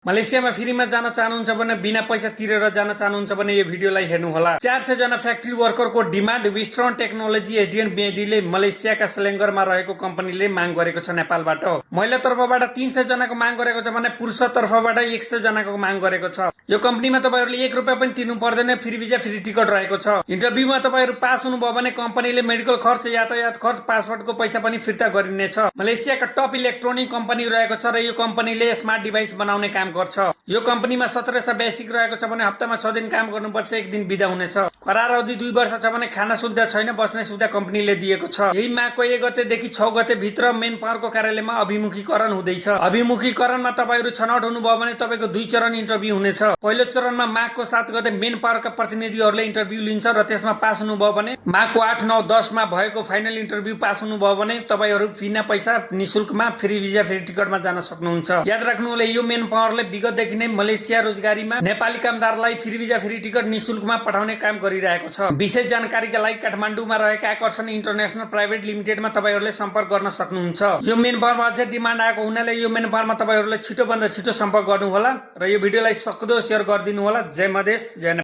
मलेसियामा फ्रीमा जान चाहनुहुन्छ भने बिना पैसा तिरेर जान चाहनुहुन्छ भने यो भिडियोलाई हेर्नुहोला। 400 जना फ्याक्ट्री वर्करको डिमान्ड विस्ट्रन टेक्नोलोजी एसडिएन बीएडीले मलेसियाका सेलेङ्गरमा रहेको कम्पनीले माग गरेको छ। नेपालबाट महिला तर्फबाट 300 जनाको माग गरेको छ भने पुरुष तर्फबाट 100 जनाको माग गरेको छ। यो कम्पनीमा तपाईहरुले 1 रुपैयाँ पनि तिर्नु पर्दैन, फ्री भिजा फ्री टिकट रहेको छ। इन्टरभ्यूमा तपाईहरु पास हुनुभयो भने कम्पनीले मेडिकल खर्च, यातायात खर्च, पासपोर्टको पैसा पनि फिर्ता गरिनेछ। मलेसियाका टप इलेक्ट्रोनिक कम्पनी रहेको छ र यो कम्पनीले स्मार्ट डिभाइस बनाउने काम गर्छ। यो कम्पनीमा 1700 बेसिक रहेको छ भने हप्तामा 6 दिन काम गर्नुपर्छ, 1 दिन बिदा हुनेछ। करार अवधि 2 वर्ष छ भने खाना सुविधा छैन, बस्ने सुविधा कम्पनीले दिएको छ। यही माघको 1 गतेदेखि 6 गते भित्र मेन पावरको कार्यालयमा अभिमुखीकरण हुँदैछ। अभिमुखीकरणमा तपाईहरु छनौट हुनुभयो भने तपाईको 2 चरण इन्टरभ्यू हुनेछ। पहिलो चरणमा माघको 7 गते मेन पावरका प्रतिनिधिहरूले इन्टरभ्यू लिन्छ र त्यसमा पास हुनुभयो भने माघको 8, 9, 10 मा भएको फाइनल इन्टरभ्यू पास हुनुभयो भने तपाईहरु बिना पैसा निशुल्कमा फ्री भिजा फ्री टिकटमा जान सक्नुहुन्छ। याद राख्नुहोला, यो मेन पावरले विगतदेखि नै मलेसिया रोजगारीमा नेपाली कामदारलाई फ्री भिजा फ्री टिकट निशुल्कमा पठाउने काम गरिरहेको छ। विशेष जानकारीका लागि काठमाडौँमा रहेका आकर्षण इन्टरनेशनल प्राइभेट लिमिटेडमा तपाईहरुले सम्पर्क गर्न सक्नुहुन्छ। यो मेन पावरमा अझै डिमान्ड आएको हुनाले यो मेन पावरमा तपाईहरुले छिटो भन्दा छिटो सम्पर्क गर्नुहोला र यो भिडियोलाई सक्दो शेयर गरिदिनु होला। जय मधेस, जय नेपाल।